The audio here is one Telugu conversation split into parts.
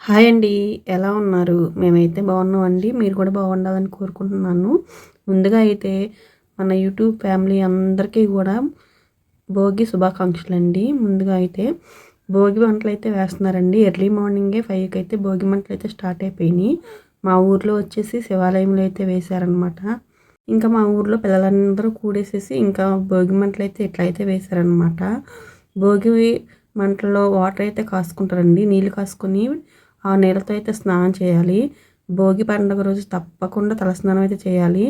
హాయ్ అండి. ఎలా ఉన్నారు? మేమైతే బాగున్నామండి. మీరు కూడా బాగుండాలని కోరుకుంటున్నాను. ముందుగా అయితే మన యూట్యూబ్ ఫ్యామిలీ అందరికీ కూడా భోగి శుభాకాంక్షలండి. ముందుగా అయితే భోగి మంటలైతే వేస్తున్నారండి. ఎర్లీ మార్నింగే 5కి అయితే భోగి మంటలైతే స్టార్ట్ అయిపోయినాయి. మా ఊర్లో వచ్చేసి శివాలయంలో అయితే వేశారనమాట. ఇంకా మా ఊర్లో పిల్లలందరూ కూడేసేసి ఇంకా భోగి మంటలైతే ఇట్లయితే వేశారనమాట. భోగి మంటల్లో వాటర్ అయితే కాసుకుంటారండి. నీళ్ళు కాసుకొని ఆ నీళ్ళతో అయితే స్నానం చేయాలి. భోగి పండుగ రోజు తప్పకుండా తలస్నానం అయితే చేయాలి.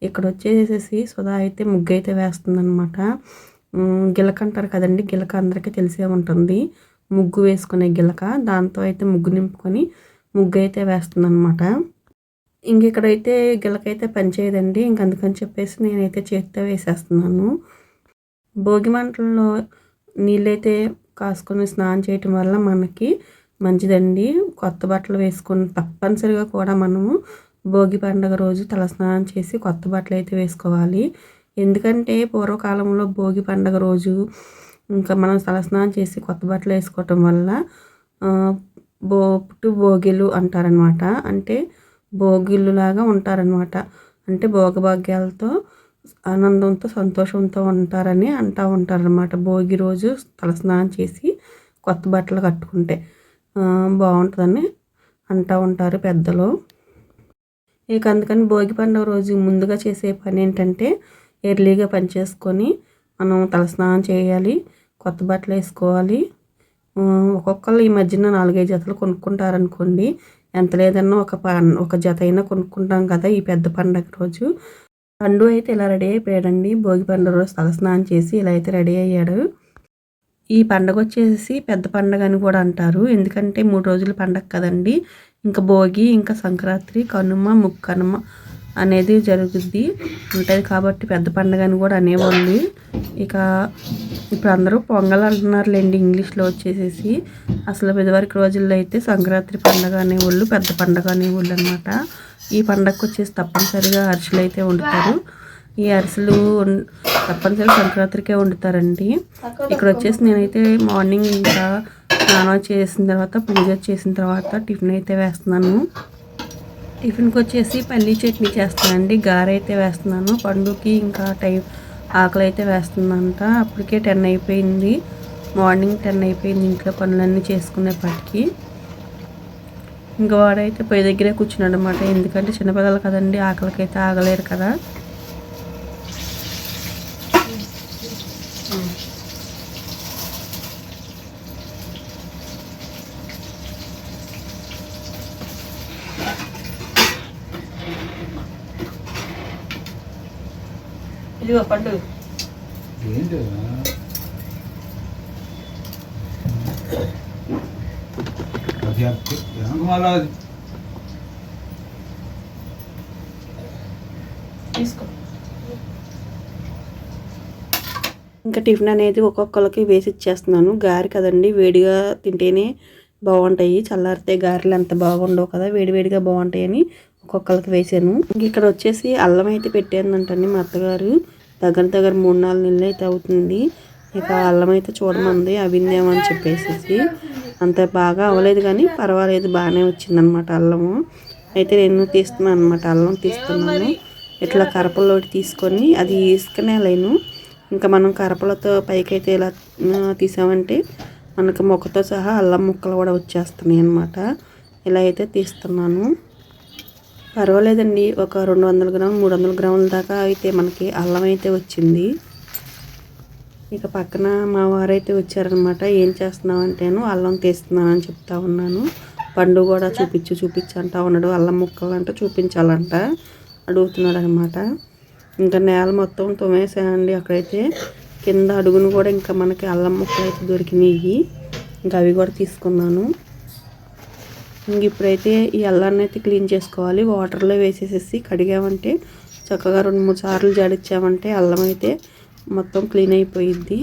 ఇక్కడ వచ్చేసేసి సుధా అయితే ముగ్గు అయితే వేస్తుందనమాట. గిలక అంటారు కదండి, గిలక అందరికీ తెలిసే ఉంటుంది. ముగ్గు వేసుకునే గిలక, దాంతో అయితే ముగ్గు నింపుకొని ముగ్గు అయితే వేస్తుందనమాట. ఇంక ఇక్కడైతే గిలకైతే పనిచేయదండి. ఇంక అందుకని చెప్పేసి నేనైతే చేతితో వేసేస్తున్నాను. భోగి మంటల్లో నీళ్ళైతే కాసుకొని స్నానం చేయటం వల్ల మనకి మంచిదండి. కొత్త బట్టలు వేసుకొని తప్పనిసరిగా కూడా మనము భోగి పండుగ రోజు తలస్నానం చేసి కొత్త బట్టలు అయితే వేసుకోవాలి. ఎందుకంటే పూర్వకాలంలో భోగి పండుగ రోజు ఇంకా మనం తలస్నానం చేసి కొత్త బట్టలు వేసుకోవటం వల్ల భోగిలు అంటారనమాట. అంటే భోగిళ్ళులాగా ఉంటారనమాట. అంటే భోగభాగ్యాలతో ఆనందంతో సంతోషంతో ఉంటారని అంటూ ఉంటారనమాట. భోగి రోజు తలస్నానం చేసి కొత్త బట్టలు కట్టుకుంటే బాగుంటుందని అంటూ ఉంటారు పెద్దలు. ఇక అందుకని భోగి పండుగ రోజు ముందుగా చేసే పని ఏంటంటే ఎర్లీగా పని చేసుకొని మనం తలస్నానం చేయాలి, కొత్త బట్టలు వేసుకోవాలి. ఒక్కొక్కరు ఈ మధ్యన 4-5 జతలు కొనుక్కుంటారనుకోండి. ఎంత లేదన్నా ఒక జత అయినా కొనుక్కుంటాం కదా ఈ పెద్ద పండుగ రోజు. పండు అయితే ఇలా రెడీ అయిపోయాడండి. భోగి పండుగ రోజు తలస్నానం చేసి ఇలా అయితే రెడీ అయ్యాడు. ఈ పండుగ వచ్చేసి పెద్ద పండుగ అని కూడా అంటారు. ఎందుకంటే 3 రోజుల పండుగ కదండి. ఇంకా భోగి, ఇంకా సంక్రాంతి, కనుమ, ముక్కనుమ అనేది జరుగుద్ది ఉంటుంది కాబట్టి పెద్ద పండుగ అని కూడా అనేవాళ్ళు. ఇక ఇప్పుడు అందరూ పొంగల్ అంటున్నారులేండి ఇంగ్లీష్లో వచ్చేసేసి. అసలు ఇదివరకు రోజుల్లో అయితే సంక్రాంతి పండుగ అనేవాళ్ళు, పెద్ద పండుగ అనేవాళ్ళు అనమాట. ఈ పండుగకు వచ్చేసి తప్పనిసరిగా అరిసెలు అయితే వండుతారు. ఈ అరిసెలు తప్పనిసరిగా సంక్రాంతికే వండుతారండి. ఇక్కడ వచ్చేసి నేనైతే మార్నింగ్ ఇంకా స్నానం చేసిన తర్వాత పూజ చేసిన తర్వాత టిఫిన్ అయితే వేస్తున్నాను. టిఫిన్కి వచ్చేసి పల్లీ చట్నీ చేస్తానండి. గారె అయితే వేస్తున్నాను. పండుకి ఇంకా ఆకలి అయితే వేస్తుందంట. అప్పటికే 10 అయిపోయింది. మార్నింగ్ 10 అయిపోయింది ఇంట్లో పనులన్నీ చేసుకునేప్పటికి. ఇంకా వాడైతే పొయ్యి దగ్గరే కూర్చున్నాడు అనమాట. ఎందుకంటే చిన్నపిల్లలు కదండి, ఆకలికైతే ఆగలేరు కదా. ఇదిగో పండు. తీసుకో. ఇంకా టిఫిన్ అనేది ఒక్కొక్కరికి వేసి ఇచ్చేస్తున్నాను. గారె కదండి, వేడిగా తింటేనే బాగుంటాయి. చల్లారితే గారెలు అంత బాగుండవు కదా, వేడివేడిగా బాగుంటాయని ఒక్కొక్కరికి వేసాను. ఇక్కడ వచ్చేసి అల్లం అయితే పెట్టానంటండి మా అత్తగారు. దగ్గర 3-4 నెలలు అయితే అవుతుంది. ఇక అల్లం అయితే చూడమంది అవిందేమని చెప్పేసి. అంత బాగా అవ్వలేదు కానీ పర్వాలేదు, బాగానే వచ్చిందనమాట అల్లము. అయితే నేను తీస్తున్నాను అనమాట, అల్లం తీస్తున్నాను. ఇట్లా కరపలోటి తీసుకొని అది ఇసుకనేలేను. ఇంకా మనం కరపలతో పైకైతే ఇలా తీసామంటే మనకు మొక్కతో సహా అల్లం ముక్కలు కూడా వచ్చేస్తున్నాయి అనమాట. ఇలా అయితే తీస్తున్నాను. పర్వాలేదండి, ఒక 200 గ్రాములు 300 గ్రాముల దాకా అయితే మనకి అల్లం అయితే వచ్చింది. ఇక పక్కన మా వారైతే వచ్చారనమాట. ఏం చేస్తున్నావు అంటేను అల్లం తీస్తున్నాను అని చెప్తా ఉన్నాను. పండు కూడా చూపించు అంటా ఉన్నాడు. అల్లం ముక్కలు అంటే చూపించాలంట అడుగుతున్నాడు అనమాట. ఇంకా నేల మొత్తం తోమేసానండి. అక్కడైతే కింద అడుగును కూడా ఇంకా మనకి అల్లం ముక్కలు అయితే దొరికినాయి. ఇంకా అవి కూడా తీసుకున్నాను. ఇంక ఇప్పుడైతే ఈ అల్లాన్ని అయితే క్లీన్ చేసుకోవాలి. వాటర్లో వేసేసేసి కడిగామంటే చక్కగా 2-3 సార్లు జడిచ్చామంటే అల్లం అయితే మొత్తం క్లీన్ అయిపోయిద్ది.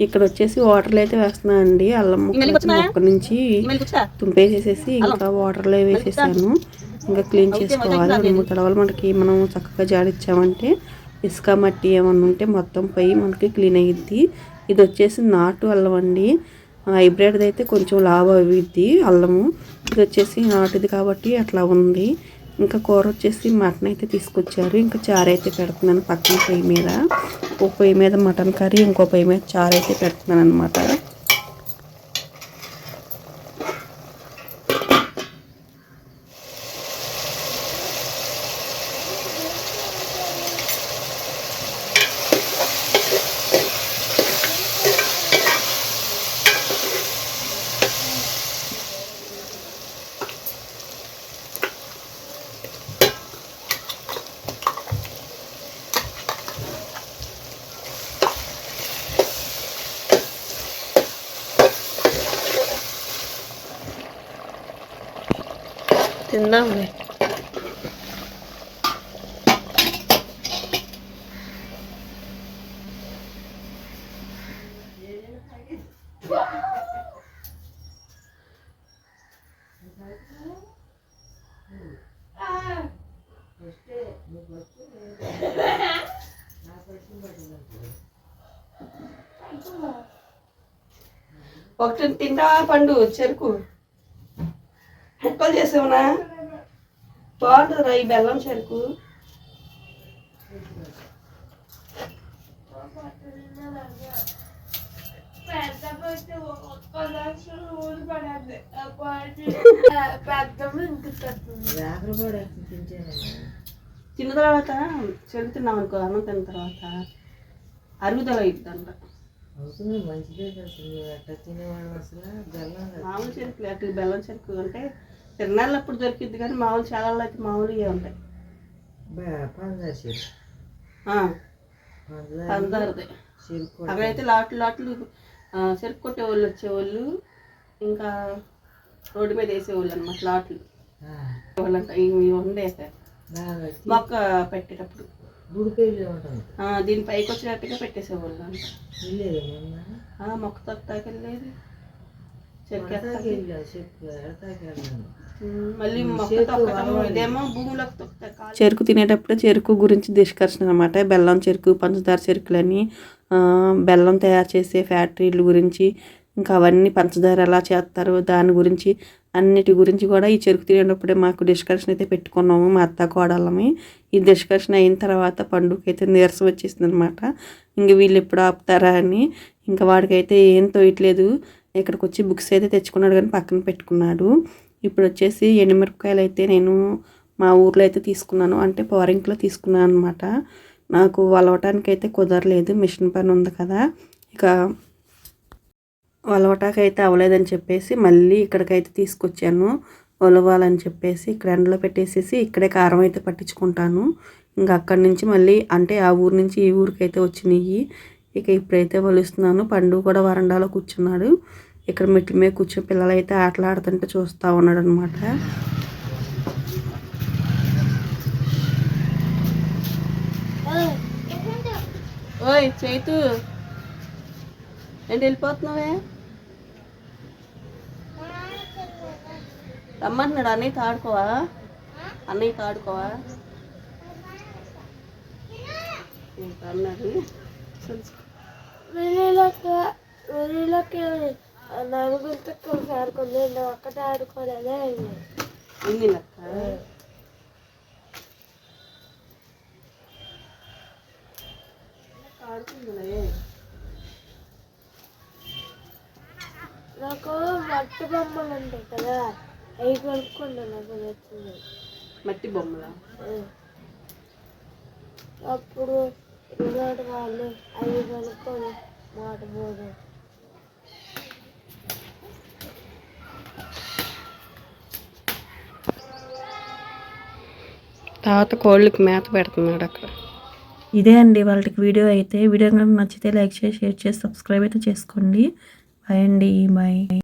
ఇక్కడ వచ్చేసి వాటర్లో అయితే వేస్తున్నానండి. అల్లం మొక్క నుంచి తుంపేసేసేసి ఇంకా వాటర్లో వేసేసాను. ఇంకా క్లీన్ చేసుకోవాలి. 2-3 తడవలు మనకి మనం చక్కగా జాడిచ్చామంటే ఇసుక మట్టి ఏమన్నా ఉంటే మొత్తం పోయి మనకి క్లీన్ అయ్యిద్ది. ఇది వచ్చేసి నాటు అల్లం అండి. హైబ్రిడ్ది అయితే కొంచెం లావు అవిద్ది అల్లము. ఇది వచ్చేసి నాటుది కాబట్టి అట్లా ఉంది. ఇంకా కూర వచ్చేసి మటన్ అయితే తీసుకొచ్చారు. ఇంకా చారు అయితే పెడుతున్నాను పక్కన పొయ్యి మీద. ఒక పొయ్యి మీద మటన్ కర్రీ, ఇంకో పొయ్యి మీద చారు అయితే పెడుతున్నాను అనమాట. తిందాంలే. ఒకటి తింటా పండు చెరుకు ముక్కలు చేసావునా బాగుంటుందిరా ఈ బెల్లం చెరుకు. తిన్న తర్వాత చెరుకు తిన్నాం అనుకో, అన్నం తిన్న తర్వాత అరుగుదల అయిద్దంట. మామూలు చెరుకులు అటు బెల్లం చెరుకు అంటే తిరణాలు అప్పుడు దొరికిద్ది కానీ మామూలు చాలా అయితే మామూలు ఇవే ఉంటాయి. పందారదే అక్కడైతే లాట్లు చెరుకు కొట్టేవాళ్ళు వచ్చేవాళ్ళు, ఇంకా రోడ్డు మీద వేసేవాళ్ళు అనమాట లాట్లు వాళ్ళంట. ఇవి ఉండే మొక్క పెట్టేటప్పుడు దీని పైకి వచ్చినట్టుగా పెట్టేసేవాళ్ళు అంట. మొక్క తొక్తాకెళ్ళేది మళ్ళీ ఇదేమో భూములకు తొక్కుతాయి. చెరుకు తినేటప్పుడు చెరుకు గురించి డిస్కషన్ అనమాట. బెల్లం చెరుకు, పంచదార చెరుకులని, బెల్లం తయారు చేసే ఫ్యాక్టరీల గురించి, ఇంకా అవన్నీ పంచదార ఎలా చేస్తారు దాని గురించి అన్నిటి గురించి కూడా ఈ చెరుకు తినేటప్పుడే మాకు డిస్కషన్ అయితే పెట్టుకున్నాము మా అత్త కోడళ్ళమి. ఈ డిస్కషన్ అయిన తర్వాత పండుగకి అయితే నీరసం వచ్చేసింది అనమాట. ఇంక వీళ్ళు ఎప్పుడు ఆపుతారా అని. ఇంకా వాడికైతే ఏం తోయట్లేదు. ఇక్కడికి వచ్చి బుక్స్ అయితే తెచ్చుకున్నాడు కానీ పక్కన పెట్టుకున్నాడు. ఇప్పుడు వచ్చేసి ఎండుమిరపకాయలు అయితే నేను మా ఊర్లో అయితే తీసుకున్నాను, అంటే పవరింగ్లో తీసుకున్నాను అనమాట. నాకు వలవటానికి అయితే కుదరలేదు, మిషన్ పని ఉంది కదా, ఇక వలవటానికి అయితే అవ్వలేదని చెప్పేసి మళ్ళీ ఇక్కడికైతే తీసుకొచ్చాను ఒలవాలని చెప్పేసి. ఇక్కడ ఎండలో పెట్టేసేసి ఇక్కడే కారం అయితే పట్టించుకుంటాను. ఇంకా అక్కడి నుంచి మళ్ళీ అంటే ఆ ఊరు నుంచి ఈ ఊరికైతే వచ్చినాయి. ఇక ఇప్పుడైతే వలుస్తున్నాను. పండు కూడా వరండాలో కూర్చున్నాడు. ఇక్కడ మెట్ల మీద కూర్చొని పిల్లలు అయితే ఆటలాడుతుంటే చూస్తూ ఉన్నాడు అనమాట. ఓయ్ చైతు ఏంటి వెళ్ళిపోతున్నావే? రమ్మంటున్నాడు. అన్నయ్య తాడుకోవా? అన్నయ్య తాడుకోవా అన్నాడు. నలుగురితో ఆడుకుంది, ఒక్కటే ఆడుకోలేదా ఎన్ని లెక్క ఆడుకుంది. నాకు మట్టి బొమ్మలు ఉంటాయి కదా, అవి కొనుక్కుంటా. నాకు నచ్చింది మట్టి బొమ్మల. అప్పుడు ఇలాంటి వాళ్ళు అవి కొనుక్కొని మాట పోదు. తర్వాత కోళ్ళకి మేత పెడుతున్నాడు అక్కడ. ఇదే అండి వాళ్ళకి వీడియో అయితే. వీడియో కనుక నచ్చితే లైక్ చేసి షేర్ చేసి సబ్స్క్రైబ్ అయితే చేసుకోండి. బాయ్ అండి, బాయ్.